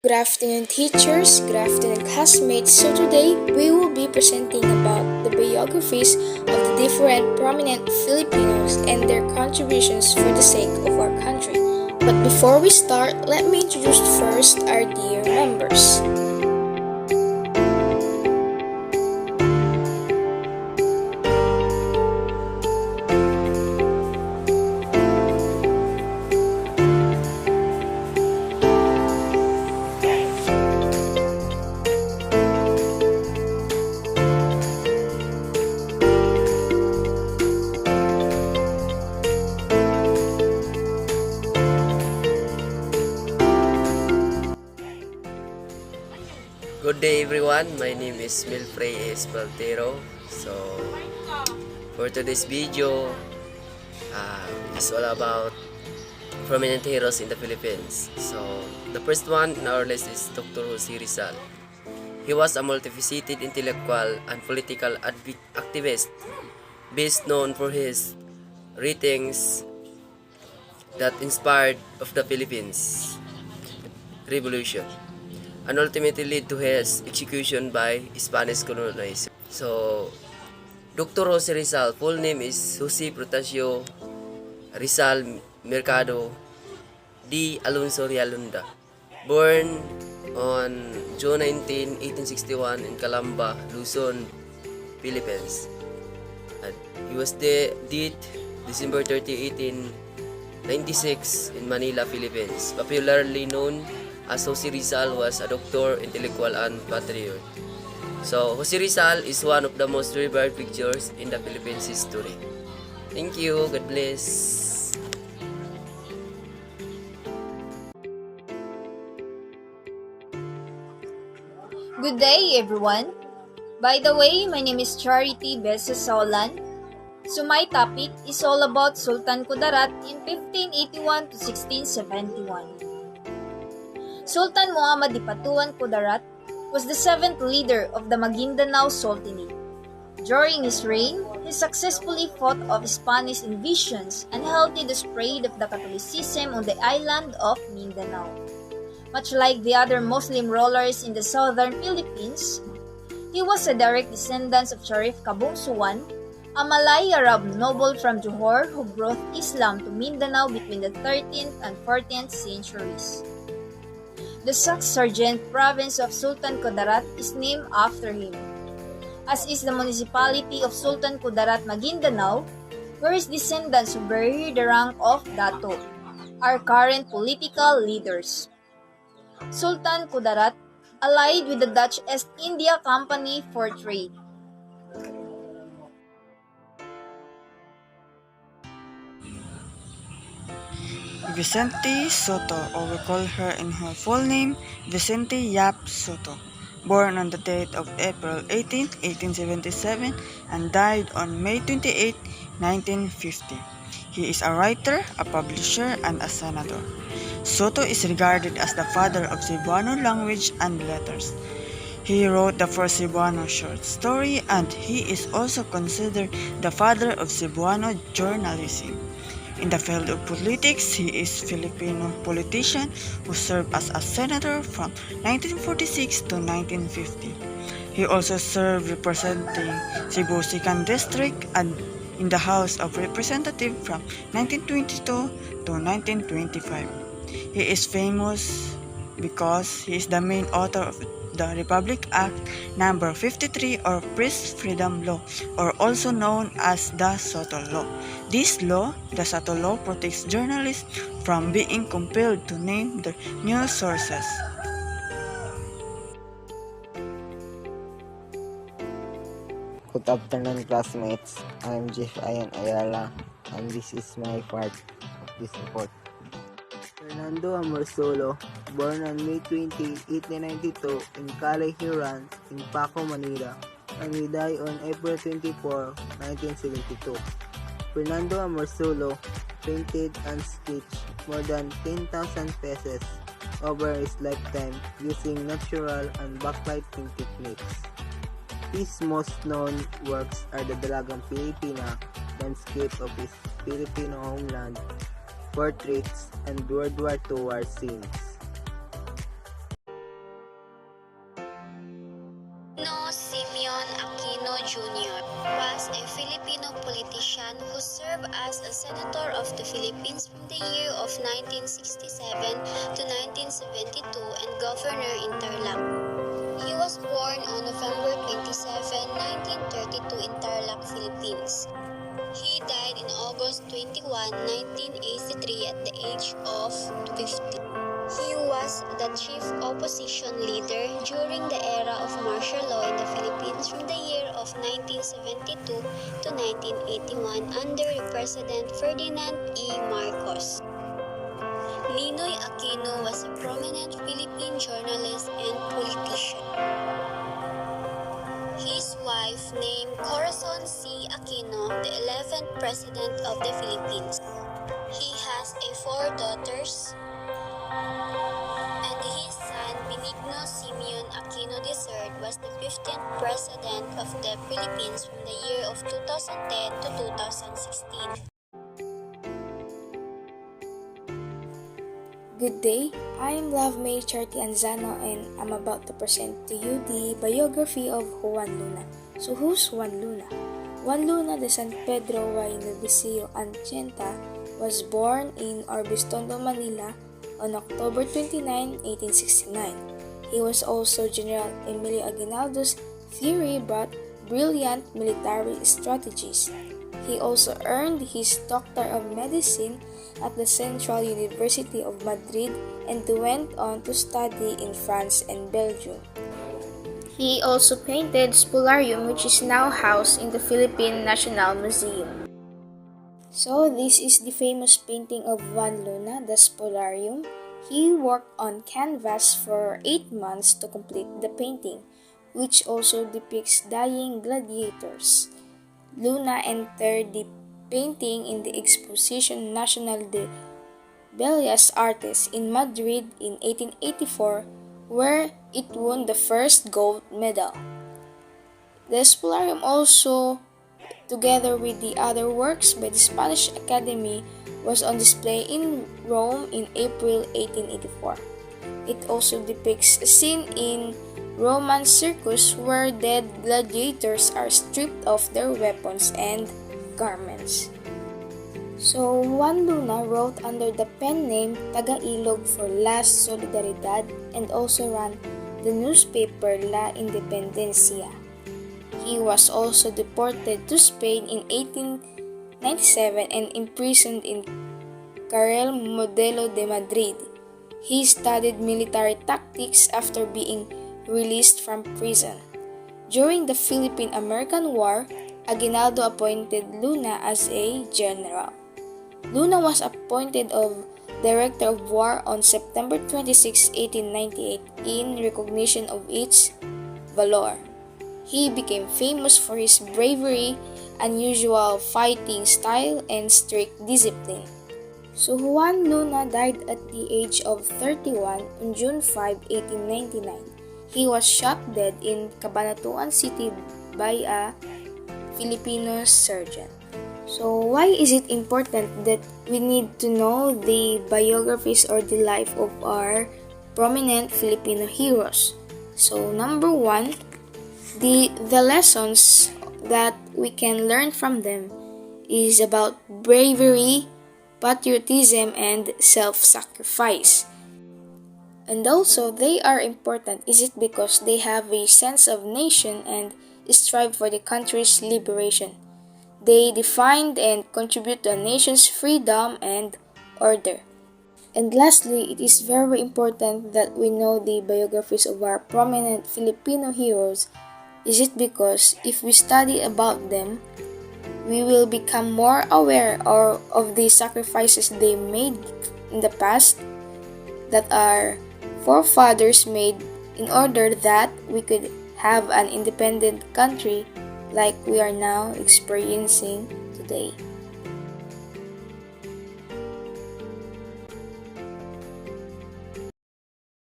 Good afternoon, teachers. Good afternoon, classmates. So today we will be presenting about the biographies of the different prominent Filipinos and their contributions for the sake of our country. But before we start, let me introduce first our dear members. Good day everyone, my name is Milfrey Espaltero. So for today's video, it's all about prominent heroes in the Philippines. So the first one in our list is Dr. Jose Rizal. He was a multifaceted intellectual and political activist, best known for his writings that inspired of the Philippines Revolution and ultimately led to his execution by Spanish colonizers. So, Dr. Jose Rizal, full name is Jose Protasio Rizal Mercado D. Alonso Realunda. Born on June 19, 1861 in Calamba, Luzon, Philippines. And he was dead December 30, 1896 in Manila, Philippines. Popularly known as Jose Rizal, was a doctor, intellectual, and patriot. So, Jose Rizal is one of the most revered figures in the Philippines history. Thank you. God bless. Good day, everyone. By the way, my name is Charity Besasolan. So my topic is all about Sultan Kudarat in 1581 to 1671. Sultan Muhammad Dipatuan Kudarat was the seventh leader of the Maguindanao Sultanate. During his reign, he successfully fought off Spanish invasions and halted the spread of the Catholicism on the island of Mindanao. Much like the other Muslim rulers in the southern Philippines, he was a direct descendant of Sharif Kabungsuan, a Malay Arab noble from Johor who brought Islam to Mindanao between the 13th and 14th centuries. The Sac-Sargent province of Sultan Kudarat is named after him, as is the municipality of Sultan Kudarat, Maguindanao, where his descendants who bear the rank of Dato are current political leaders. Sultan Kudarat allied with the Dutch East India Company for trade. Vicente Soto, or we call her in her full name, Vicente Yap Soto, born on the date of April 18, 1877, and died on May 28, 1950. He is a writer, a publisher, and a senator. Soto is regarded as the father of Cebuano language and letters. He wrote the first Cebuano short story, and he is also considered the father of Cebuano journalism. In the field of politics, he is a Filipino politician who served as a senator from 1946 to 1950. He also served representing Cebu 2nd District and in the House of Representatives from 1922 to 1925. He is famous because he is the main author of the Republic Act No. 53 or Press Freedom Law, or also known as the Soto Law. This law, the Soto Law, protects journalists from being compelled to name their news sources. Good afternoon, classmates. I'm Jeff Ayan Ayala, and this is my part of this report. Fernando Amorsolo, born on May 20, 1892 in Calais, Huron, in Paco, Manila, and he died on April 24, 1972. Fernando Amorsolo painted and sketched more than 10,000 pieces over his lifetime using natural and backlighting techniques. His most known works are the Dalagang Pilipina, landscape of his Filipino homeland, portraits, and World War II war scenes. as a Senator of the Philippines from the year of 1967 to 1972 and Governor in Tarlac. He was born on November 27, 1932 in Tarlac, Philippines. He died in August 21, 1983 at the age of 50. He was the chief opposition leader during the era of martial law in the Philippines from the year of 1972 to 1981 under President Ferdinand E. Marcos. Ninoy Aquino was a prominent Philippine journalist and politician. His wife named Corazon C. Aquino, the 11th President of the Philippines. He has 4 daughters, and his son Benigno Simeon Aquino III was the 15th President of the Philippines from the year of 2010 to 2016. Good day, I am Love May Charity Anzano and I'm about to present to you the biography of Juan Luna. So who's Juan Luna? Juan Luna de San Pedro y Novicio Anchieta was born in Orbistondo, Manila on October 29, 1869. He was also General Emilio Aguinaldo's theory about brilliant military strategies. He also earned his Doctor of Medicine at the Central University of Madrid and went on to study in France and Belgium. He also painted Spolarium, which is now housed in the Philippine National Museum. So this is the famous painting of Juan Luna, the Spolarium. He worked on canvas for 8 months to complete the painting, which also depicts dying gladiators. Luna entered the painting in the Exposition Nacional de Bellas Artes in Madrid in 1884, where it won the first gold medal. The Spolarium also, together with the other works by the Spanish Academy, was on display in Rome in April 1884. It also depicts a scene in Roman circus where dead gladiators are stripped of their weapons and garments. So Juan Luna wrote under the pen name Taga-Ilog for Las Solidaridad and also ran the newspaper La Independencia. He was also deported to Spain in 1897 and imprisoned in Carrel Modelo de Madrid. He studied military tactics after being released from prison. During the Philippine-American War, Aguinaldo appointed Luna as a general. Luna was appointed of Director of War on September 26, 1898 in recognition of its valor. He became famous for his bravery, unusual fighting style, and strict discipline. So Juan Luna died at the age of 31 on June 5, 1899. He was shot dead in Cabanatuan City by a Filipino surgeon. So why is it important that we need to know the biographies or the life of our prominent Filipino heroes? So number 1, the lessons that we can learn from them is about bravery, patriotism, and self-sacrifice. And also, they are important. Is it because they have a sense of nation and strive for the country's liberation? They defined and contribute to a nation's freedom and order. And lastly, it is very important that we know the biographies of our prominent Filipino heroes. Is it because if we study about them, we will become more aware of the sacrifices they made in the past that our forefathers made in order that we could have an independent country like we are now experiencing today.